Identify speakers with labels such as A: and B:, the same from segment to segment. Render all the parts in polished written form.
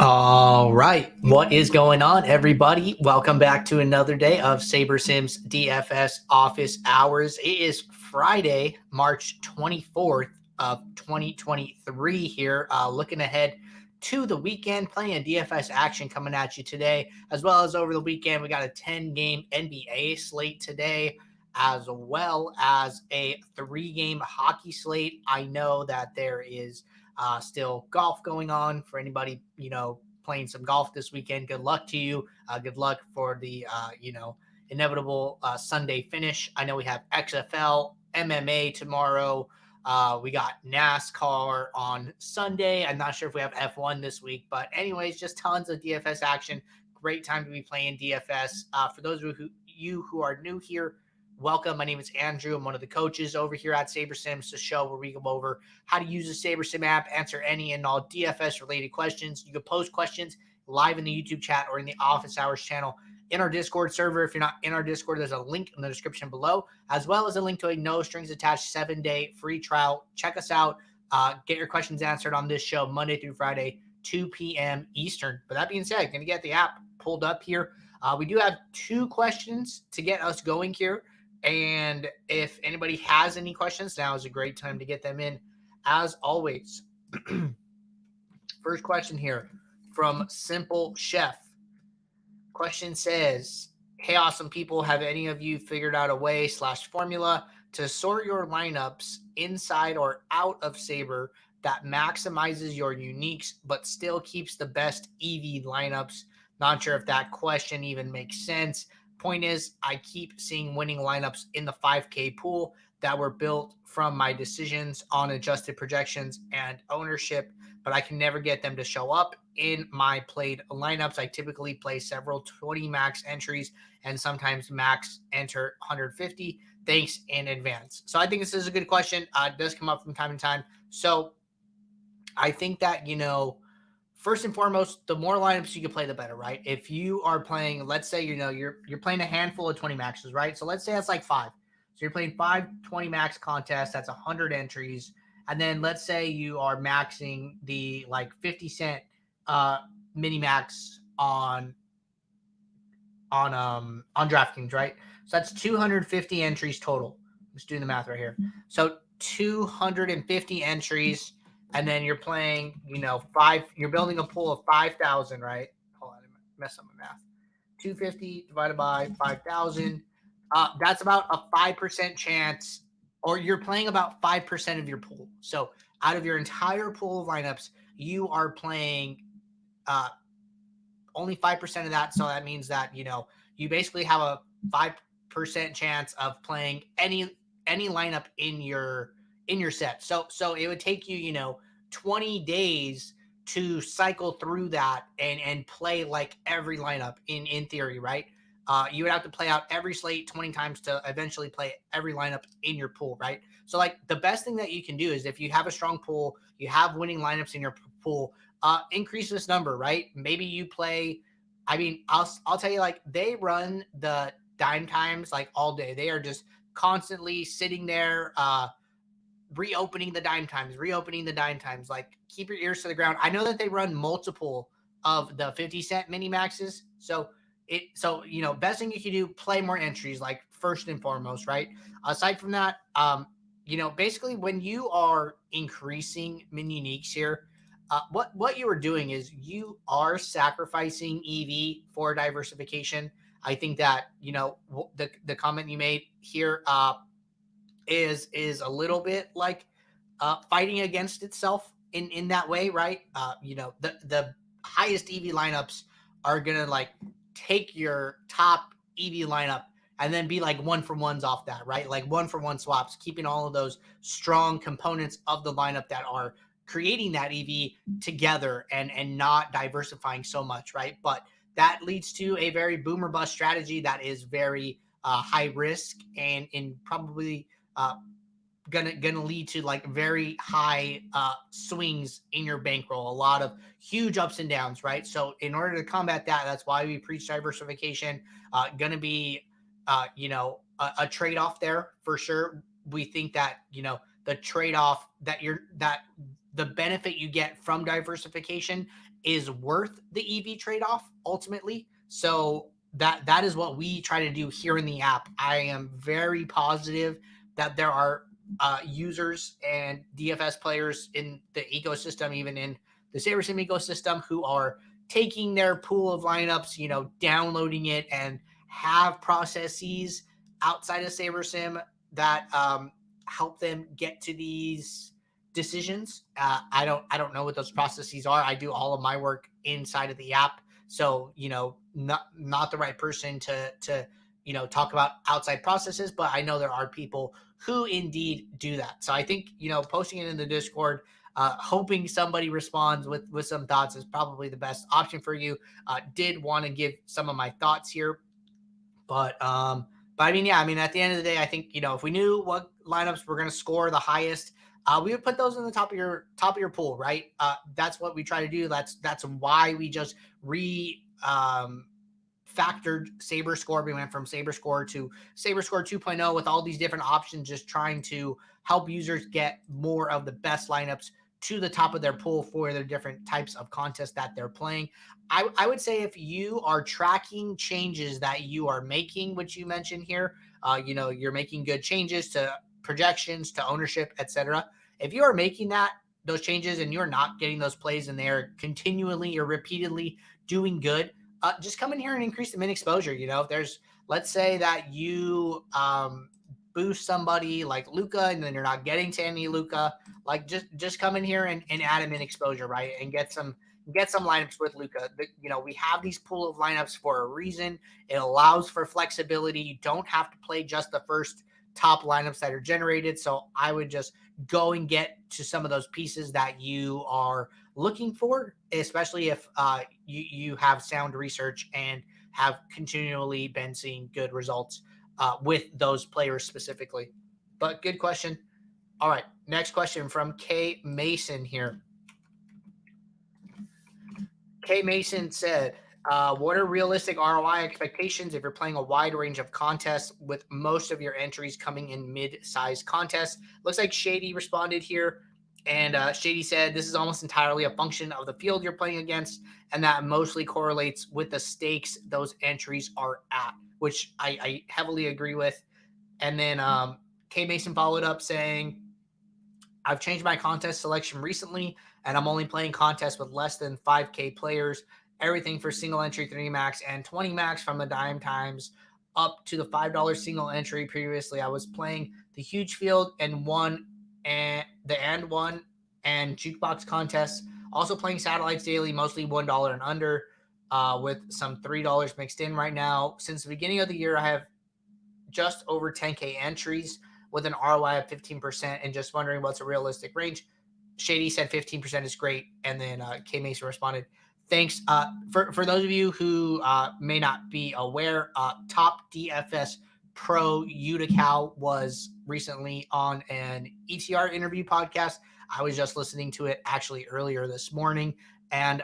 A: All right. What is going on, everybody? Welcome back to another day of SaberSim's DFS office hours. It is Friday, March 24th of 2023 here. Looking ahead to the weekend, plenty of DFS action coming at you today, as well as over the weekend. We got a 10-game NBA slate today, as well as a 3-game hockey slate. I know that there is still golf going on for anybody, playing some golf this weekend. Good luck to you. Good luck for the, inevitable Sunday finish. I know we have XFL, MMA tomorrow. We got NASCAR on Sunday. I'm not sure if we have F1 this week, but anyways, just tons of DFS action. Great time to be playing DFS. For those of you who are new here, welcome. My name is Andrew. I'm one of the coaches over here at SaberSim. It's a show where we go over how to use the SaberSim app, answer any and all DFS-related questions. You can post questions live in the YouTube chat or in the Office Hours channel in our Discord server. If you're not in our Discord, there's a link in the description below, as well as a link to a no-strings-attached 7-day free trial. Check us out. Get your questions answered on this show Monday through Friday, 2 p.m. Eastern. But that being said, going to get the app pulled up here. We do have 2 questions to get us going here. And if anybody has any questions, now is a great time to get them in, as always. First question here from Simple Chef. Question says, hey, awesome people, have any of you figured out a way / formula to sort your lineups inside or out of Saber that maximizes your uniques but still keeps the best EV lineups? Not sure if that question even makes sense. Point is, I keep seeing winning lineups in the 5K pool that were built from my decisions on adjusted projections and ownership, but I can never get them to show up in my played lineups. I typically play several 20 max entries and sometimes max enter 150. Thanks in advance. So I think this is a good question. It does come up from time to time. So I think that, first and foremost, the more lineups you can play, the better, right? If you are playing, let's say, you're playing a handful of 20 maxes, right? So let's say that's like 5. So you're playing 5 20 max contests. That's 100 entries. And then let's say you are maxing the 50 cent mini max on DraftKings, right? So that's 250 entries total. Let's do the math right here. So 250 entries. And then you're playing, you're building a pool of 5,000, right? Hold on, I messed up my math. 250 divided by 5,000. That's about a 5% chance, or you're playing about 5% of your pool. So out of your entire pool of lineups, you are playing only 5% of that. So that means that, you basically have a 5% chance of playing any lineup in your set. So it would take you, 20 days to cycle through that and play every lineup in theory, right? You would have to play out every slate 20 times to eventually play every lineup in your pool, right? So the best thing that you can do is, if you have a strong pool, you have winning lineups in your pool, increase this number, right? Maybe you play, I'll tell you, they run the dime times all day. They are just constantly sitting there, reopening the dime times. Keep your ears to the ground. I know that they run multiple of the 50 cent mini maxes. So best thing you can do, play more entries, first and foremost, right? Aside from that, basically when you are increasing min uniques here, what you are doing is you are sacrificing EV for diversification. I think that, the comment you made here, is a little bit fighting against itself in that way, right? The highest EV lineups are gonna take your top EV lineup and then be 1-for-1s off that, right? 1-for-1 swaps, keeping all of those strong components of the lineup that are creating that EV together and not diversifying so much, right? But that leads to a very boomer bust strategy that is very high risk and probably gonna lead to very high swings in your bankroll, a lot of huge ups and downs, right? So in order to combat that, that's why we preach diversification. Gonna be a trade-off there for sure. We think that the trade-off that the benefit you get from diversification is worth the EV trade-off ultimately. So that is what we try to do here in the app. I am very positive that there are users and DFS players in the ecosystem, even in the SaberSim ecosystem, who are taking their pool of lineups, downloading it, and have processes outside of SaberSim that help them get to these decisions. I don't know what those processes are. I do all of my work inside of the app, so not the right person to talk about outside processes. But I know there are people who indeed do that. So I think posting it in the Discord, hoping somebody responds with some thoughts is probably the best option for you. Did want to give some of my thoughts here, but I mean, yeah, I mean, at the end of the day, I think if we knew what lineups were going to score the highest, we would put those in the top of your pool, right? That's what we try to do. That's why we just factored SaberScore. We went from SaberScore to SaberScore 2.0 with all these different options, just trying to help users get more of the best lineups to the top of their pool for their different types of contests that they're playing. I would say if you are tracking changes that you are making, which you mentioned here, you're making good changes to projections, to ownership, etc. If you are making those changes and you're not getting those plays and they're continually or repeatedly doing good, just come in here and increase the min exposure. Let's say that you boost somebody like Luka and then you're not getting to any Luka, like just come in here and add a min exposure, right? And get some lineups with Luka. We have these pool of lineups for a reason. It allows for flexibility. You don't have to play just the first top lineups that are generated. So I would just go and get to some of those pieces that you are looking for, especially if you have sound research and have continually been seeing good results with those players specifically. But good question. All right, next question from K Mason here. K Mason said, what are realistic ROI expectations if you're playing a wide range of contests with most of your entries coming in mid-sized contests? Looks like Shady responded here. And Shady said, this is almost entirely a function of the field you're playing against, and that mostly correlates with the stakes those entries are at, which I heavily agree with. And then K Mason followed up saying, I've changed my contest selection recently, and I'm only playing contests with less than 5K players. Everything for single entry 3 max and 20 max from the dime times up to the $5 single entry. Previously, I was playing the huge field and one and jukebox contests. Also playing satellites daily, mostly $1 and under, with some $3 mixed in right now. Since the beginning of the year, I have just over 10K entries with an ROI of 15%, and just wondering what's a realistic range. Shady said 15% is great, and then K Mason responded, thanks. For those of you who may not be aware, top DFS pro Utica was recently on an ETR interview podcast. I was just listening to it actually earlier this morning, and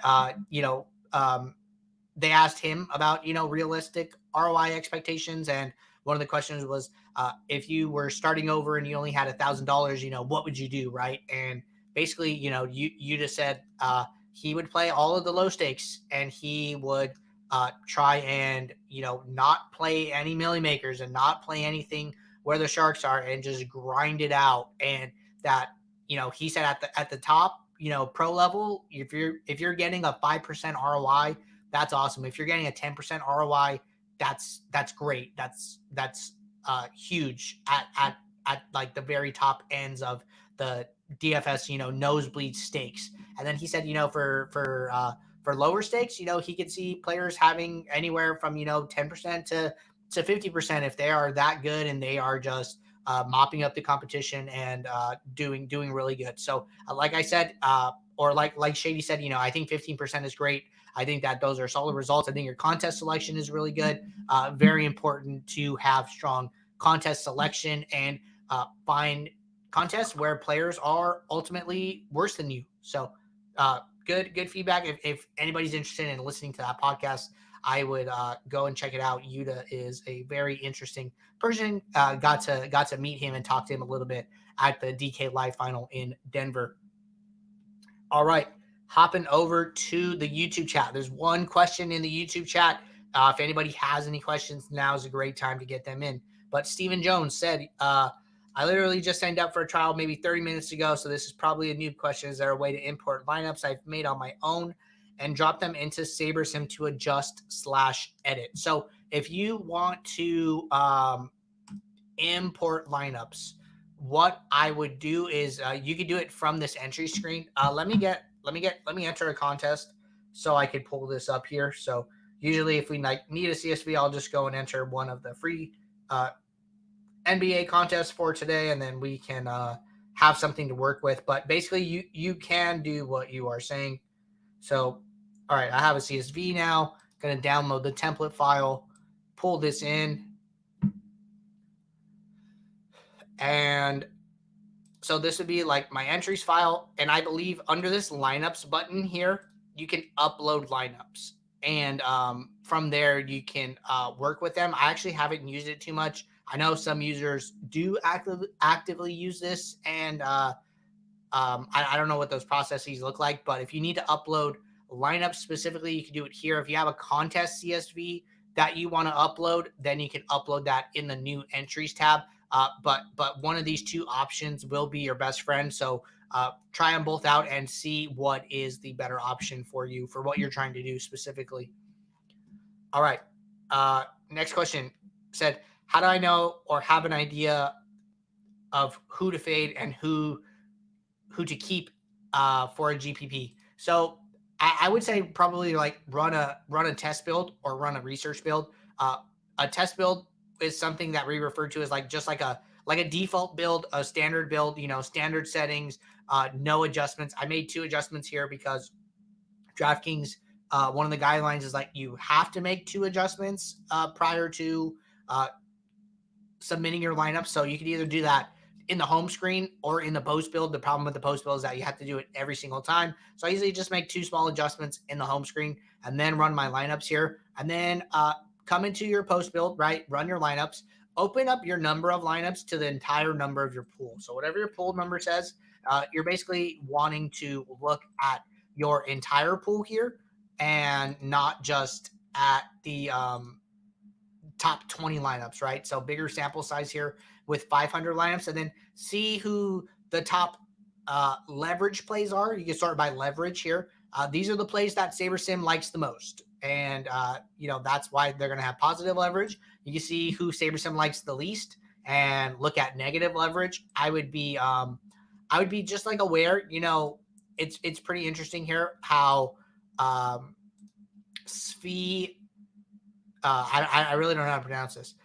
A: they asked him about realistic ROI expectations, and one of the questions was, if you were starting over and you only had $1,000, what would you do, right? And basically, you just said he would play all of the low stakes, and he would try and not play any milli makers and not play anything where the sharks are, and just grind it out. And that he said at the top pro level, if you're getting a 5% ROI, that's awesome. If you're getting a 10% ROI, that's great. That's huge at like the very top ends of the DFS, nosebleed stakes. And then he said, for lower stakes, he could see players having anywhere from 10% to 50% if they are that good and they are just mopping up the competition and doing really good. So like I said, or like Shady said, I think 15% is great. I think that those are solid results. I think your contest selection is really good. Very important to have strong contest selection and find contests where players are ultimately worse than you. So good feedback. If anybody's interested in listening to that podcast, I would go and check it out. Yuta is a very interesting person. Got to meet him and talk to him a little bit at the DK Live final in Denver. All right. hopping over to the YouTube chat. There's one question in the YouTube chat. If anybody has any questions, now is a great time to get them in. But Stephen Jones said, I literally just signed up for a trial maybe 30 minutes ago, so this is probably a new question. Is there a way to import lineups I've made on my own and drop them into SaberSim to adjust/edit? So if you want to import lineups, what I would do is you could do it from this entry screen. Let me enter a contest so I could pull this up here. So usually if we need a CSV, I'll just go and enter one of the free NBA contests for today, and then we can have something to work with. But basically you can do what you are saying. So, all right, I have a CSV now. Going to download the template file, pull this in. And so this would be like my entries file. And I believe under this lineups button here, you can upload lineups. And from there, you can work with them. I actually haven't used it too much. I know some users do actively use this. And I don't know what those processes look like. But if you need to upload lineups specifically, you can do it here. If you have a contest CSV that you want to upload, then you can upload that in the new entries tab. But one of these two options will be your best friend. So try them both out and see what is the better option for you for what you're trying to do specifically. All right. Next question said, how do I know or have an idea of who to fade and who to keep for a GPP? So I would say probably like run a test build or run a research build. A test build is something that we refer to as just like a default build, a standard build, standard settings, no adjustments. I made 2 adjustments here because DraftKings, one of the guidelines is you have to make 2 adjustments prior to submitting your lineup. So you can either do that in the home screen or in the post build. The problem with the post build is that you have to do it every single time. So I usually just make 2 small adjustments in the home screen and then run my lineups here. And then come into your post build, right? Run your lineups, open up your number of lineups to the entire number of your pool. So whatever your pool number says, you're basically wanting to look at your entire pool here and not just at the top 20 lineups, right? So bigger sample size here with 500 lineups, and then see who the top leverage plays are. You can start by leverage here. These are the plays that SaberSim likes the most. And, that's why they're going to have positive leverage. You can see who SaberSim likes the least and look at negative leverage. I would be just aware, it's pretty interesting here how Svi, I really don't know how to pronounce this.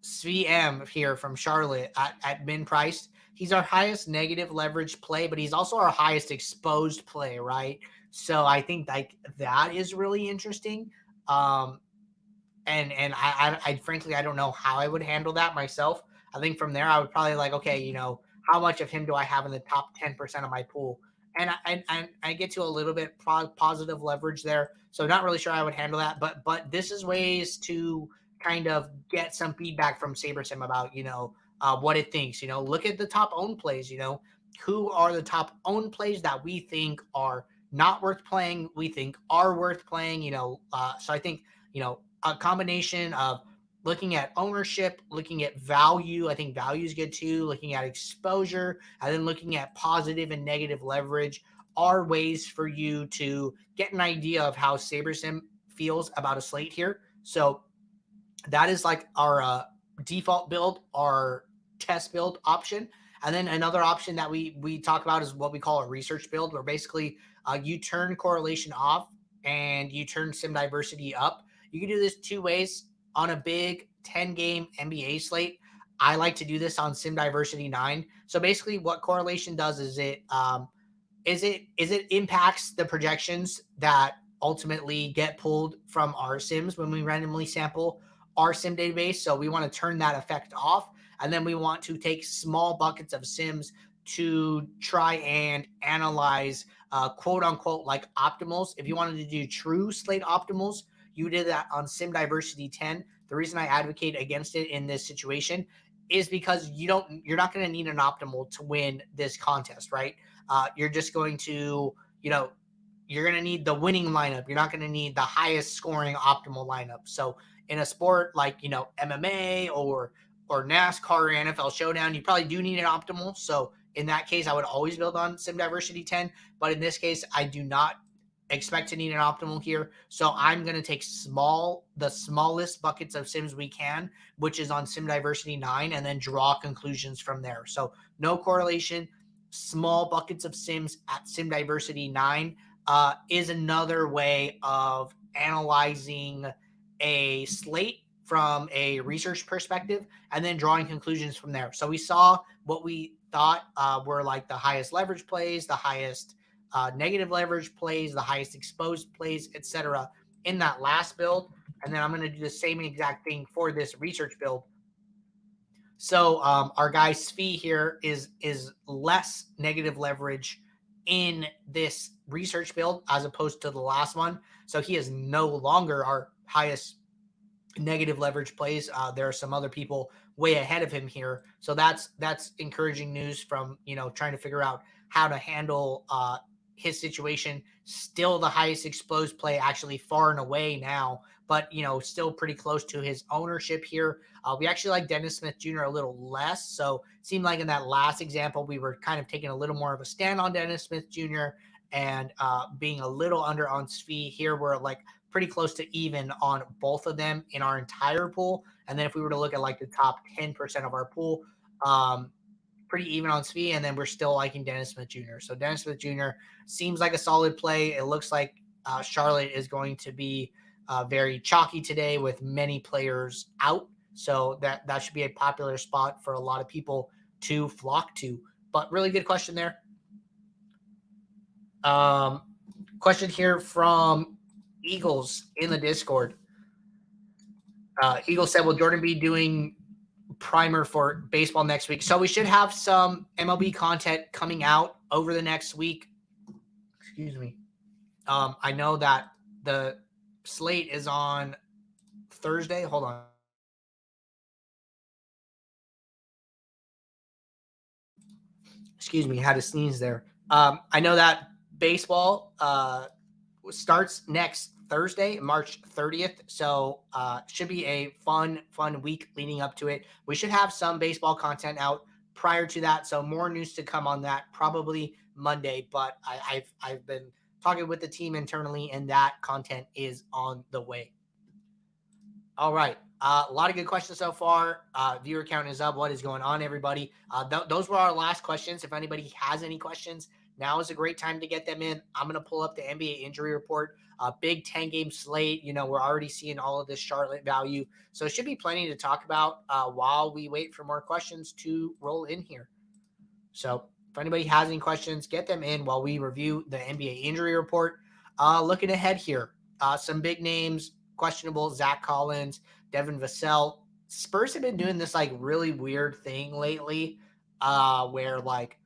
A: Svi M here from Charlotte at min priced. He's our highest negative leverage play, but he's also our highest exposed play, right? So I think that is really interesting. And I frankly, I don't know how I would handle that myself. I think from there, I would probably okay, how much of him do I have in the top 10% of my pool? And I get to a little bit positive leverage there. So not really sure I would handle that, but this is ways to kind of get some feedback from SaberSim about, what it thinks, look at the top owned plays, who are the top owned plays that we think are not worth playing, we think are worth playing, so I think, a combination of looking at ownership, looking at value. I think value is good too. Looking at exposure, and then looking at positive and negative leverage are ways for you to get an idea of how SaberSim feels about a slate here. So that is our default build, our test build option. And then another option that we talk about is what we call a research build, where basically you turn correlation off and you turn sim diversity up. You can do this 2 ways. On a big 10-game NBA slate, I like to do this on sim diversity 9. So basically what correlation does is it impacts the projections that ultimately get pulled from our sims when we randomly sample our sim database. So we want to turn that effect off. And then we want to take small buckets of sims to try and analyze quote unquote optimals. If you wanted to do true slate optimals, you did that on sim diversity 10. The reason I advocate against it in this situation is because you're not going to need an optimal to win this contest, right? You're just going to, you're going to need the winning lineup. You're not going to need the highest scoring optimal lineup. So in a sport like, MMA or NASCAR or NFL Showdown, you probably do need an optimal. So in that case, I would always build on Sim Diversity 10. But in this case, I do not expect to need an optimal here. So I'm going to take the smallest buckets of Sims we can, which is on Sim Diversity 9, and then draw conclusions from there. So no correlation, small buckets of Sims at Sim Diversity 9 is another way of analyzing a slate from a research perspective and then drawing conclusions from there. So we saw what we thought were like the highest leverage plays, the highest negative leverage plays, the highest exposed plays, etc. in that last build. And then I'm going to do the same exact thing for this research build. So our guy Svi here is less negative leverage in this research build as opposed to the last one. So he is no longer our highest negative leverage plays. There are some other people way ahead of him here. So that's encouraging news from, trying to figure out how to handle his situation. Still the highest exposed play, actually far and away now, but still pretty close to his ownership here. We actually like Dennis Smith Jr. a little less. So it seemed like in that last example, we were kind of taking a little more of a stand on Dennis Smith Jr. and being a little under on Svi. Here we're like pretty close to even on both of them in our entire pool. And then if we were to look at like the top 10% of our pool, pretty even on Svi, and then we're still liking Dennis Smith Jr. So Dennis Smith Jr. seems like a solid play. It looks like Charlotte is going to be very chalky today with many players out. So that should be a popular spot for a lot of people to flock to. But really good question there. Question here from Eagles in the Discord. Eagles said, will Jordan be doing primer for baseball next week? So we should have some MLB content coming out over the next week. Excuse me. I know that the slate is on Thursday. Hold on. Excuse me. Had to sneeze there. I know that baseball starts next Thursday, March 30th. So should be a fun week leading up to it. We should have some baseball content out prior to that. So more news to come on that probably Monday. But I've been talking with the team internally, and that content is on the way. All right. A lot of good questions so far. Viewer count is up. What is going on, everybody? Those were our last questions. If anybody has any questions, now is a great time to get them in. I'm going to pull up the NBA injury report. Big 10-game slate. We're already seeing all of this Charlotte value. So it should be plenty to talk about while we wait for more questions to roll in here. So if anybody has any questions, get them in while we review the NBA injury report. Looking ahead here, some big names, questionable: Zach Collins, Devin Vassell. Spurs have been doing this like really weird thing lately where like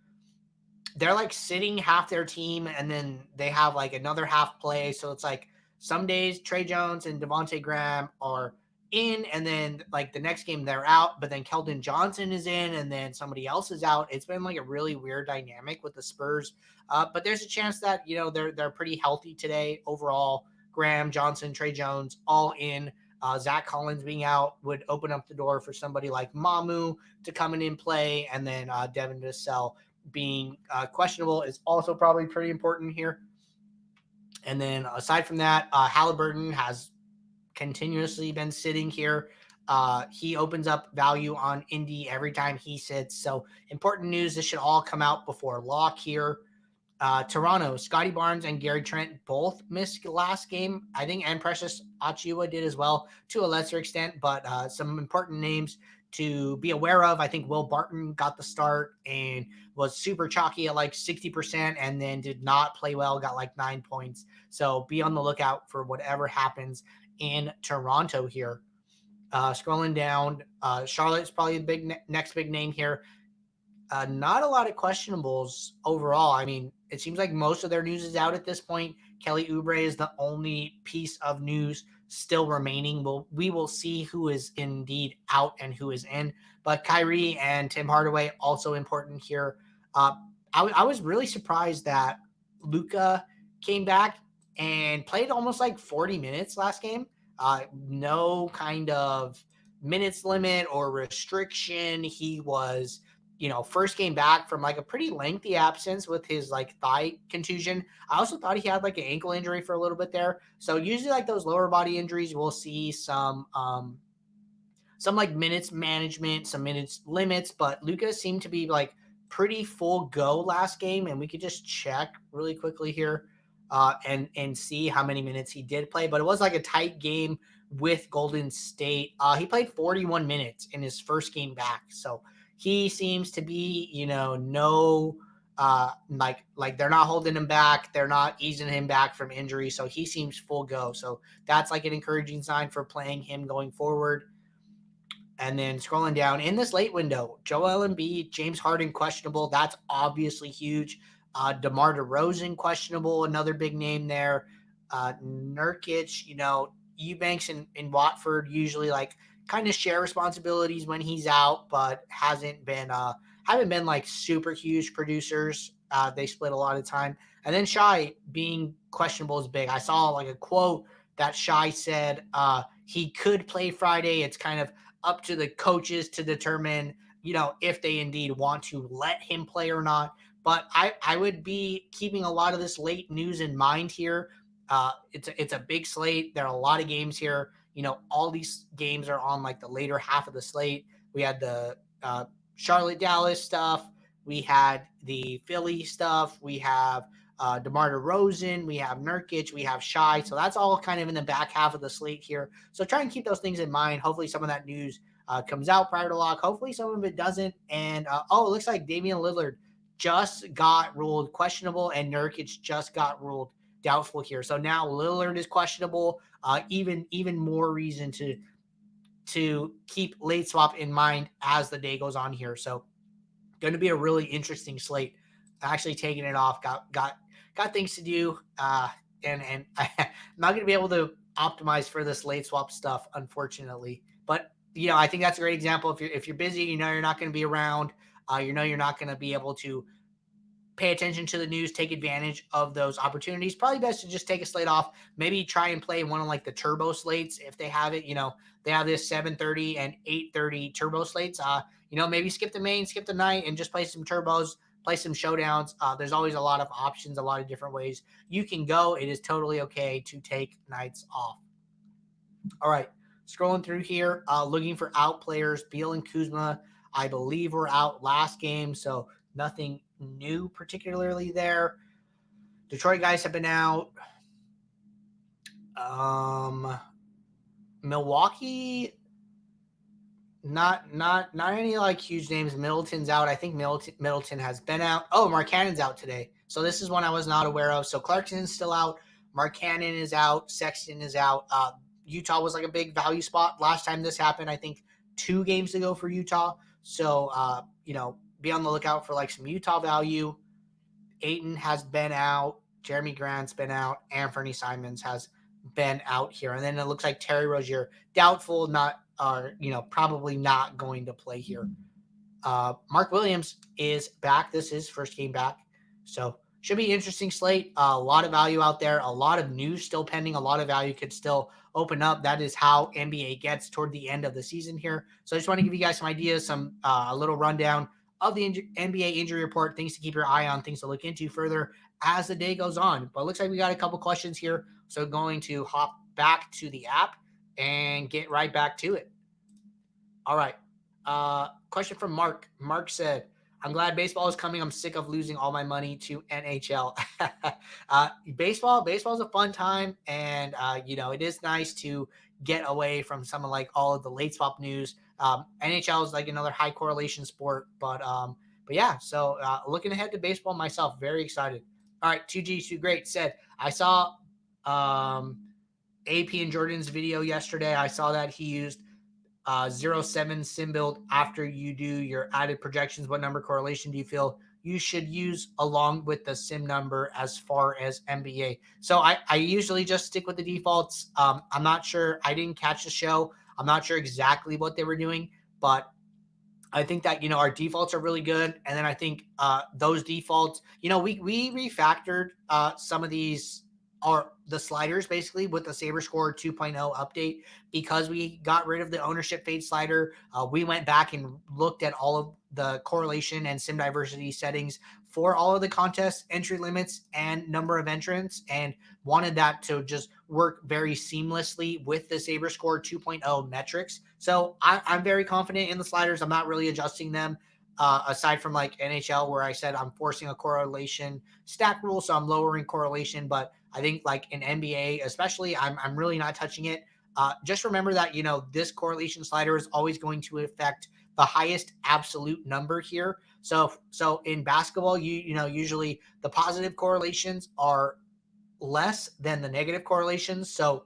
A: they're like sitting half their team and then they have like another half play. So it's like some days Trey Jones and Devontae Graham are in, and then like the next game they're out, but then Keldon Johnson is in and then somebody else is out. It's been like a really weird dynamic with the Spurs. But there's a chance that, they're pretty healthy today overall. Graham, Johnson, Trey Jones, all in. Zach Collins being out would open up the door for somebody like Mamu to come in and play. And then Devin Vassell being questionable is also probably pretty important here. And then aside from that, Halliburton has continuously been sitting here. He opens up value on Indy every time he sits. So important news. This should all come out before lock here. Toronto, Scotty Barnes and Gary Trent both missed last game, I think, and Precious Achiuwa did as well to a lesser extent, but some important names to be aware of. I think Will Barton got the start and was super chalky at like 60% and then did not play well, got like 9 points. So be on the lookout for whatever happens in Toronto here. Scrolling down, Charlotte's probably the next big name here. Not a lot of questionables overall. I mean, it seems like most of their news is out at this point. Kelly Oubre is the only piece of news still remaining. We will see who is indeed out and who is in. But Kyrie and Tim Hardaway also important here. I was really surprised that Luka came back and played almost like 40 minutes last game. No kind of minutes limit or restriction. He was, first game back from like a pretty lengthy absence with his like thigh contusion. I also thought he had like an ankle injury for a little bit there. So usually like those lower body injuries, we'll see some like minutes management, some minutes limits, but Lucas seemed to be like pretty full go last game, and we could just check really quickly here and see how many minutes he did play. But it was like a tight game with Golden State. He played 41 minutes in his first game back, so he seems to be, no like they're not holding him back, they're not easing him back from injury, so he seems full go. So that's like an encouraging sign for playing him going forward. And then scrolling down in this late window, Joel Embiid, James Harden questionable. That's obviously huge. DeMar DeRozan questionable, another big name there. Nurkic, Eubanks and Watford usually like kind of share responsibilities when he's out, but haven't been like super huge producers. They split a lot of time. And then Shai being questionable is big. I saw like a quote that Shai said he could play Friday. It's kind of up to the coaches to determine, if they indeed want to let him play or not. But I would be keeping a lot of this late news in mind here. It's a big slate. There are a lot of games here. All these games are on like the later half of the slate. We had the Charlotte Dallas stuff. We had the Philly stuff. We have DeMar DeRozan, we have Nurkic, we have Shai. So that's all kind of in the back half of the slate here. So try and keep those things in mind. Hopefully some of that news comes out prior to lock. Hopefully some of it doesn't. And, it looks like Damian Lillard just got ruled questionable and Nurkic just got ruled doubtful here. So now Lillard is questionable. Even more reason to keep late swap in mind as the day goes on here. So going to be a really interesting slate. Actually taking it off, got things to do, and I'm not going to be able to optimize for this late swap stuff, unfortunately. But I think that's a great example. If you're busy, you're not going to be around. You're not going to be able to pay attention to the news, take advantage of those opportunities. Probably best to just take a slate off. Maybe try and play one of like the turbo slates if they have it. They have this 7:30 and 8:30 turbo slates. Maybe skip the main, skip the night, and just play some turbos. Play some showdowns. There's always a lot of options, a lot of different ways you can go. It is totally okay to take nights off. All right, scrolling through here, looking for out players. Beal and Kuzma, I believe, were out last game, so nothing new particularly there. Detroit guys have been out. Milwaukee, not any like huge names. Middleton's out. I think Middleton has been out. Oh, Markkanen's out today. So this is one I was not aware of. So Clarkson's still out. Markkanen is out. Sexton is out. Utah was like a big value spot last time this happened. I think 2 games ago for Utah. So be on the lookout for like some Utah value. Ayton has been out. Jeremy Grant's been out. Anthony Simons has been out here. And then it looks like Terry Rozier, doubtful, probably not going to play here. Mark Williams is back. This is first game back. So should be interesting slate. A lot of value out there. A lot of news still pending. A lot of value could still open up. That is how NBA gets toward the end of the season here. So I just want to give you guys some ideas, a little rundown of the NBA injury report, things to keep your eye on, things to look into further as the day goes on. But it looks like we got a couple questions here. So going to hop back to the app and get right back to it. All right. Question from Mark. Mark said, I'm glad baseball is coming. I'm sick of losing all my money to NHL. Baseball is a fun time. And, it is nice to get away from some of like all of the late swap news. NHL is like another high correlation sport, but yeah, so looking ahead to baseball myself, very excited. All right. 2G2 Great said, I saw AP and Jordan's video yesterday. I saw that he used 0.7 sim build after you do your added projections. What number correlation do you feel you should use along with the sim number as far as NBA? So I usually just stick with the defaults. I'm not sure. I didn't catch the show. I'm not sure exactly what they were doing, but I think that, our defaults are really good. And then I think those defaults, we refactored some of these are the sliders basically with the SaberScore 2.0 update because we got rid of the ownership fade slider. We went back and looked at all of the correlation and sim diversity settings for all of the contest entry limits and number of entrants and wanted that to just work very seamlessly with the SaberScore 2.0 metrics. So I'm very confident in the sliders. I'm not really adjusting them aside from like NHL where I said I'm forcing a correlation stack rule. So I'm lowering correlation, but I think like in NBA, especially, I'm really not touching it. Just remember that, this correlation slider is always going to affect the highest absolute number here. So in basketball, usually the positive correlations are less than the negative correlations. So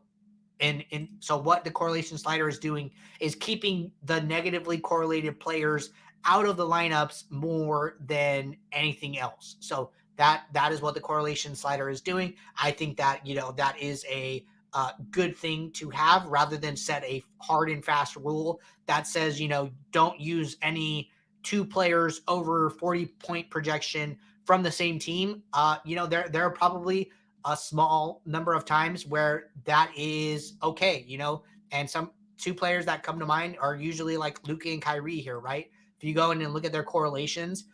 A: so what the correlation slider is doing is keeping the negatively correlated players out of the lineups more than anything else. So that is what the correlation slider is doing. I think that that is a good thing to have rather than set a hard and fast rule that says don't use any two players over 40-point projection from the same team. There are probably a small number of times where that is okay, and some two players that come to mind are usually like Luka and Kyrie here, right? If you go in and look at their correlations,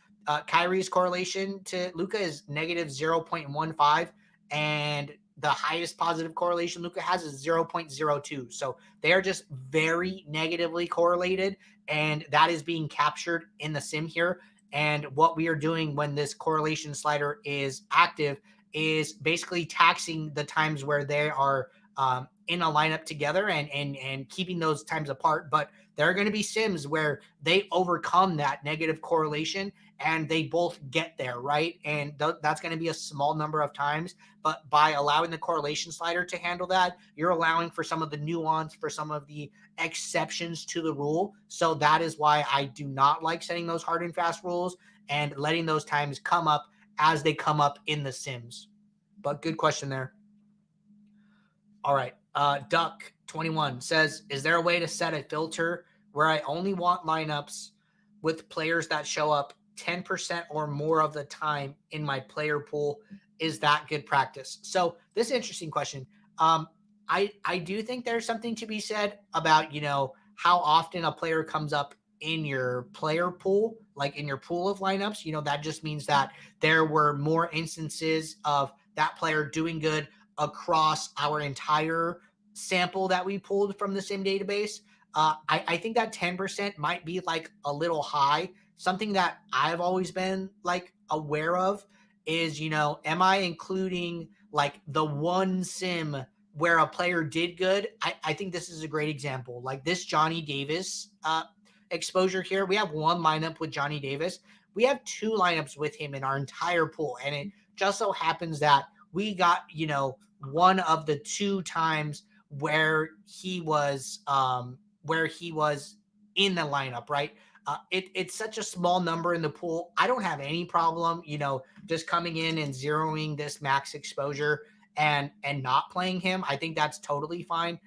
A: Kyrie's correlation to Luka is negative 0.15, and the highest positive correlation Luka has is 0.02. So they are just very negatively correlated, and that is being captured in the sim here. And what we are doing when this correlation slider is active is basically taxing the times where they are in a lineup together and keeping those times apart. But there are going to be sims where they overcome that negative correlation and they both get there, right? And that's going to be a small number of times. But by allowing the correlation slider to handle that, you're allowing for some of the nuance, for some of the exceptions to the rule. So that is why I do not like setting those hard and fast rules and letting those times come up as they come up in the sims. But good question there. All right. Duck21 says, is there a way to set a filter where I only want lineups with players that show up 10% or more of the time in my player pool? Is that good practice? So this is an interesting question. I do think there's something to be said about, how often a player comes up in your player pool, like in your pool of lineups. That just means that there were more instances of that player doing good across our entire sample that we pulled from the sim database. I think that 10% might be like a little high. Something that I've always been like aware of is, am I including like the one sim where a player did good? I think this is a great example. Like this Johnny Davis exposure here. We have one lineup with Johnny Davis. We have two lineups with him in our entire pool. And it just so happens that we got, one of the two times where he was in the lineup, right? It's such a small number in the pool. I don't have any problem, just coming in and zeroing this max exposure and not playing him. I think that's totally fine.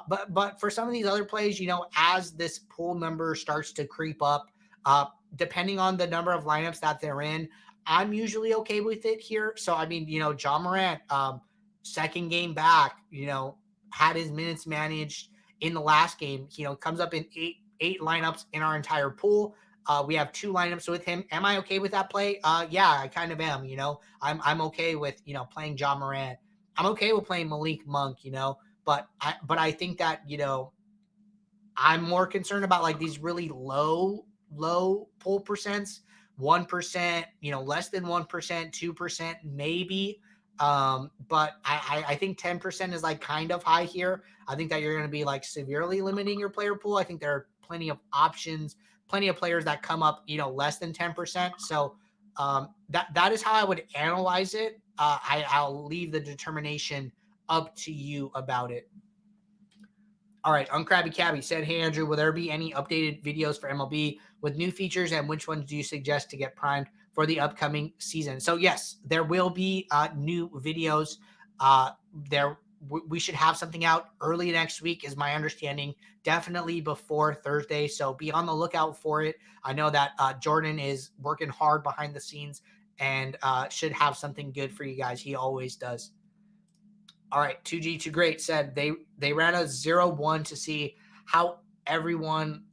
A: But for some of these other plays, as this pool number starts to creep up, depending on the number of lineups that they're in, I'm usually okay with it here. So, I mean, John Morant, second game back, had his minutes managed in the last game, comes up in eight lineups in our entire pool. We have two lineups with him. Am I okay with that play? Yeah, I kind of am. I'm okay with, playing John Morant. I'm okay with playing Malik Monk, but I think that, I'm more concerned about like these really low pull percents, 1%, less than 1%, 2%, maybe. But I think 10% is like kind of high here. I think that you're going to be like severely limiting your player pool. I think there are plenty of options, plenty of players that come up, less than 10%. So that is how I would analyze it. I'll leave the determination up to you about it. All right, Uncrabby Cabby said, hey, Andrew, will there be any updated videos for MLB with new features, and which ones do you suggest to get primed for the upcoming season? So, yes, there will be new videos. we should have something out early next week, is my understanding. Definitely before Thursday. So be on the lookout for it. I know that Jordan is working hard behind the scenes and should have something good for you guys. He always does. All right, 2G2 Great said they ran a 0-1 to see how everyone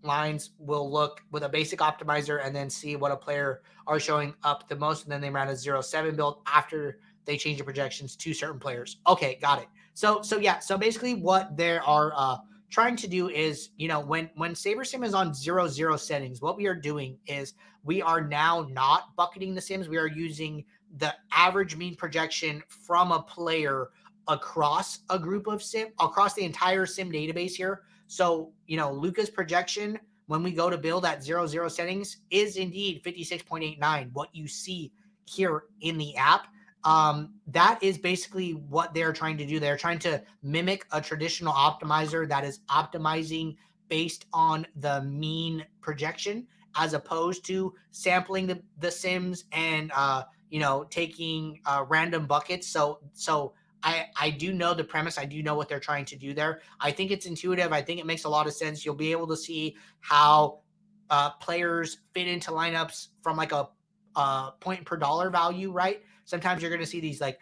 A: lines will look with a basic optimizer and then see what a player are showing up the most. And then they ran a 0-7 build after they changed the projections to certain players. Okay, got it. So yeah, so basically what they are trying to do is, when SaberSim is on 0-0 settings, what we are doing is we are now not bucketing the sims. We are using the average mean projection from a player across a group of sim, across the entire sim database here. So, Luca's projection when we go to build at 0-0 settings is indeed 56.89, what you see here in the app. That is basically what they're trying to do. They're trying to mimic a traditional optimizer that is optimizing based on the mean projection, as opposed to sampling the sims and taking random buckets. So I do know the premise. I do know what they're trying to do there. I think it's intuitive. I think it makes a lot of sense. You'll be able to see how players fit into lineups from like a point per dollar value, right? Sometimes you're going to see these like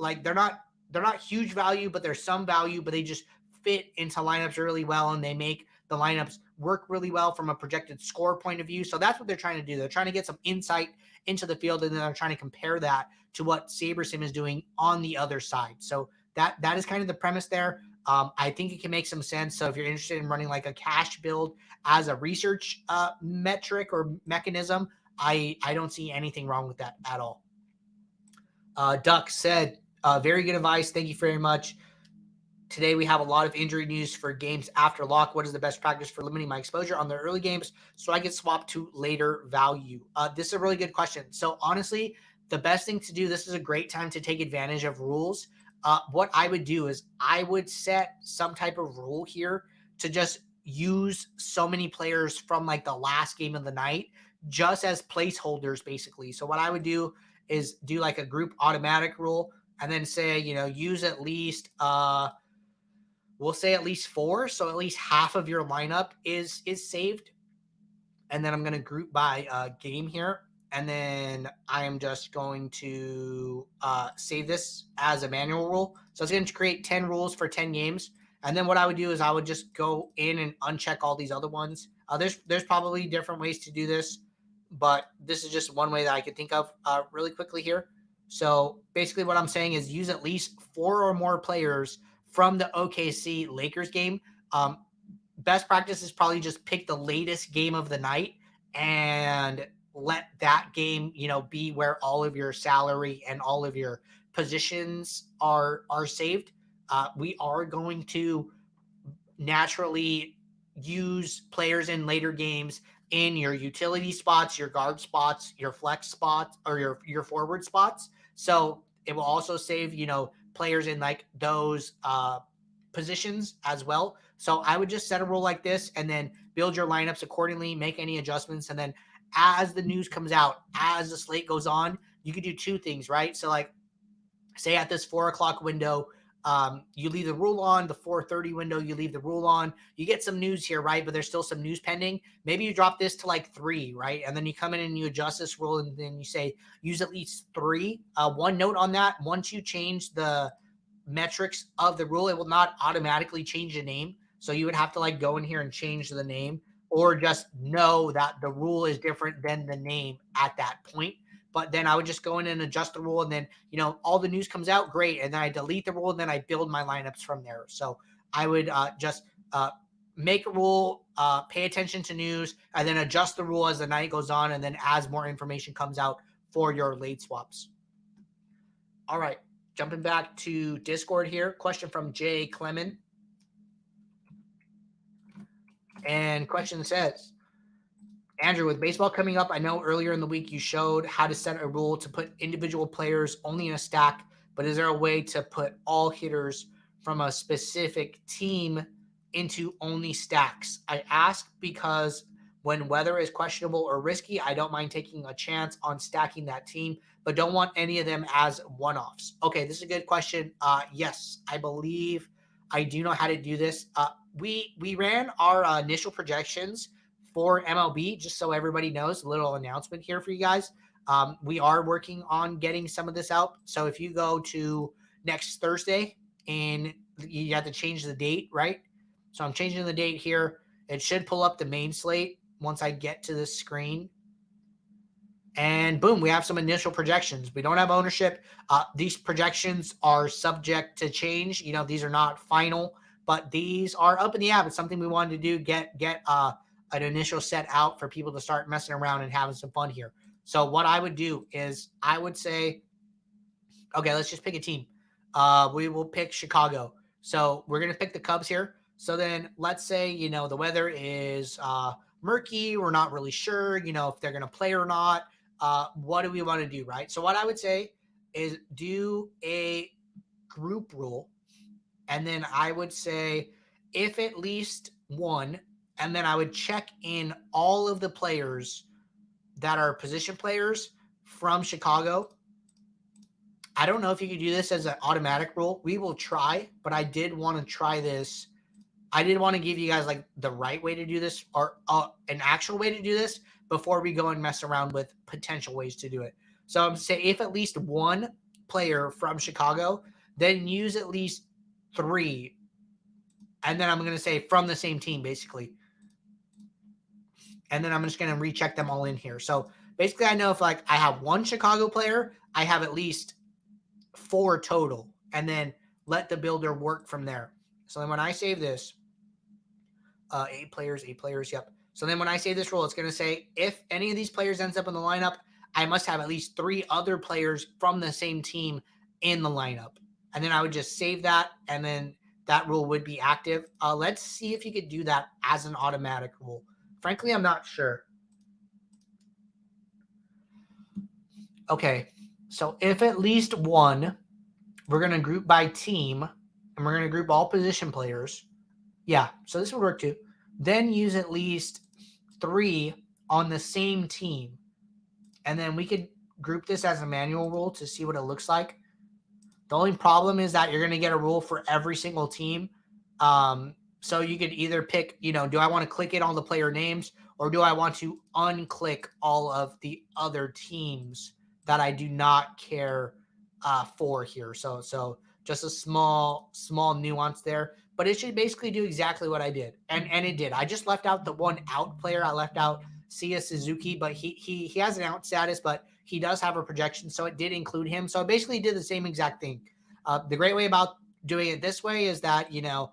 A: like they're not huge value, but there's some value, but they just fit into lineups really well, and they make the lineups work really well from a projected score point of view. So that's what they're trying to do. They're trying to get some insight into the field, and then they're trying to compare that to what SaberSim is doing on the other side. So that is kind of the premise there. I think it can make some sense. So if you're interested in running like a cash build as a research metric or mechanism, I don't see anything wrong with that at all. Duck said, very good advice. Thank you very much. Today, we have a lot of injury news for games after lock. What is the best practice for limiting my exposure on the early games so I get swapped to later value? This is a really good question. So honestly, the best thing to do, this is a great time to take advantage of rules. What I would do is I would set some type of rule here to just use so many players from like the last game of the night just as placeholders, basically. So what I would do is do like a group automatic rule and then say, use at least we'll say at least 4. So at least half of your lineup is saved. And then I'm going to group by game here. And then I am just going to save this as a manual rule. So it's going to create 10 rules for 10 games. And then what I would do is I would just go in and uncheck all these other ones. There's probably different ways to do this, but this is just one way that I could think of really quickly here. So basically what I'm saying is use at least 4 or more players from the OKC Lakers game. Best practice is probably just pick the latest game of the night and let that game, be where all of your salary and all of your positions are saved. We are going to naturally use players in later games in your utility spots, your guard spots, your flex spots, or your forward spots. So it will also save, players in like those positions as well. So I would just set a rule like this and then build your lineups accordingly, make any adjustments. And then as the news comes out, as the slate goes on, you could do 2 things, right? So like say at this 4 o'clock window, you leave the rule on. The 4:30 window, you leave the rule on. You get some news here, right? But there's still some news pending. Maybe you drop this to like 3, right? And then you come in and you adjust this rule, and then you say use at least 3. One note on that: once you change the metrics of the rule, it will not automatically change the name. So you would have to like go in here and change the name, or just know that the rule is different than the name at that point. But then I would just go in and adjust the rule, and then, all the news comes out, great. And then I delete the rule, and then I build my lineups from there. So I would just make a rule, pay attention to news, and then adjust the rule as the night goes on, and then as more information comes out for your late swaps. All right, jumping back to Discord here. Question from Jay Clement. And question says, Andrew, with baseball coming up, I know earlier in the week you showed how to set a rule to put individual players only in a stack, but is there a way to put all hitters from a specific team into only stacks? I ask because When weather is questionable or risky, I don't mind taking a chance on stacking that team, but don't want any of them as one-offs. Okay, this is a good question. Yes, I believe I do know how to do this. We ran our initial projections for MLB, just so everybody knows, a little announcement here for you guys. We are working on getting some of this out. So if you go to next Thursday and you have to change the date, right? So I'm changing the date here. It should pull up the main slate once I get to this screen. And boom, we have some initial projections. We don't have ownership. These projections are subject to change. You know, these are not final, but these are up in the app. It's something we wanted to do, get an initial set out for people to start messing around and having some fun here. So what I would do is I would say, okay, let's just pick a team. We will pick Chicago. So we're going to pick the Cubs here. So then let's say, you know, the weather is murky. We're not really sure, you know, if they're going to play or not. What do we want to do, right? So what I would say is do a group rule. And then I would say if at least one, and then I would check in all of the players that are position players from Chicago. I don't know if you could do this as an automatic rule. We will try, but I did want to try this. I did want to give you guys like the right way to do this or an actual way to do this before we go and mess around with potential ways to do it. So I'm saying if at least one player from Chicago, then use at least 3. And then I'm going to say from the same team, basically. And then I'm just going to recheck them all in here. So basically I know if like I have one Chicago player, I have at least 4 total, and then let the builder work from there. So then when I save this, 8 players, yep. So then when I save this rule, it's going to say if any of these players ends up in the lineup, I must have at least 3 other players from the same team in the lineup. And then I would just save that, and then that rule would be active. Let's see if you could do that as an automatic rule. Frankly, I'm not sure. Okay, so if at least one, we're going to group by team, and we're going to group all position players. Yeah, so this would work too. Then use at least 3 on the same team. And then we could group this as a manual rule to see what it looks like. The only problem is that you're going to get a rule for every single team. So you could either pick, you know, do I want to click it on the player names, or do I want to unclick all of the other teams that I do not care for here? So just a small nuance there, but it should basically do exactly what I did, and it did. I just left out the one out player. I left out Sia Suzuki, but he has an out status, but he does have a projection, so it did include him. So it basically did the same exact thing. The great way about doing it this way is that, you know,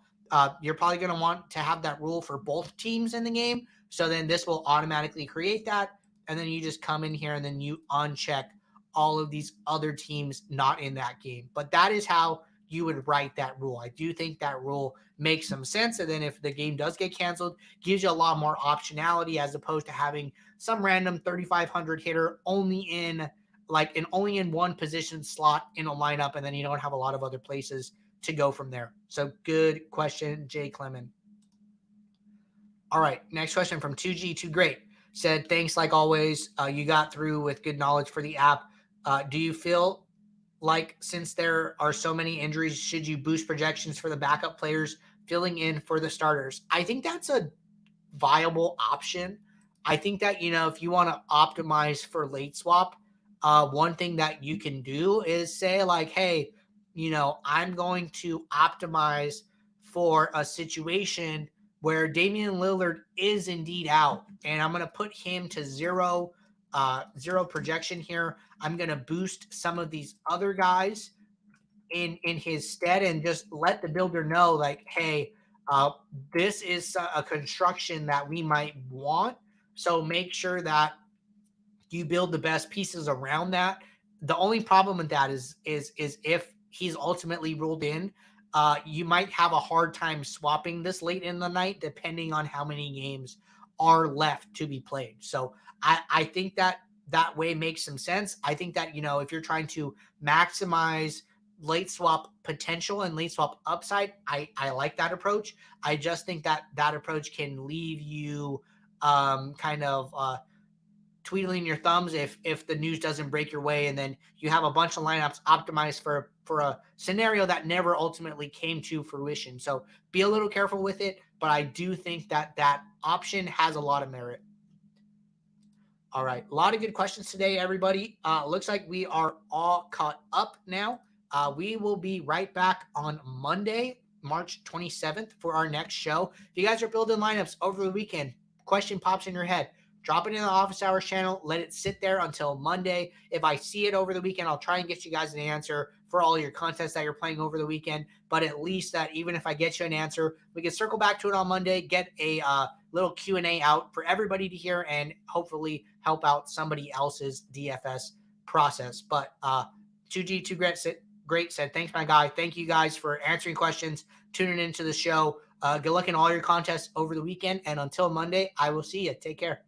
A: you're probably going to want to have that rule for both teams in the game. So then this will automatically create that, and then you just come in here and then you uncheck all of these other teams not in that game. But that is how you would write that rule. I do think that rule makes some sense. And then if the game does get canceled, gives you a lot more optionality as opposed to having some random 3,500 hitter only in one position slot in a lineup, and then you don't have a lot of other places to go from there. So good question, Jay Clement. All right, next question from 2G2 Great. Said, thanks like always. You got through with good knowledge for the app. Do you feel like since there are so many injuries, should you boost projections for the backup players filling in for the starters? I think that's a viable option. I think that, you know, if you want to optimize for late swap, one thing that you can do is say like, hey, you know, I'm going to optimize for a situation where Damian Lillard is indeed out, and I'm going to put him to zero projection here. I'm going to boost some of these other guys in his stead, and just let the builder know like, hey, this is a construction that we might want. So make sure that you build the best pieces around that. The only problem with that is if he's ultimately ruled in, you might have a hard time swapping this late in the night, depending on how many games are left to be played. So I think that way makes some sense. I think that, you know, if you're trying to maximize late swap potential and late swap upside, I like that approach. I just think that approach can leave you kind of twiddling your thumbs if the news doesn't break your way, and then you have a bunch of lineups optimized for a scenario that never ultimately came to fruition. So be a little careful with it, but I do think that that option has a lot of merit. All right, a lot of good questions today, everybody. Looks like we are all caught up now. We will be right back on Monday, March 27th for our next show. If you guys are building lineups over the weekend, question pops in your head, drop it in the office hours channel. Let it sit there until Monday. If I see it over the weekend, I'll try and get you guys an answer for all your contests that you're playing over the weekend. But at least that even if I get you an answer, we can circle back to it on Monday, get a little Q&A out for everybody to hear, and hopefully help out somebody else's DFS process. But 2G2 Great said, thanks, my guy. Thank you guys for answering questions, tuning into the show. Good luck in all your contests over the weekend. And until Monday, I will see you. Take care.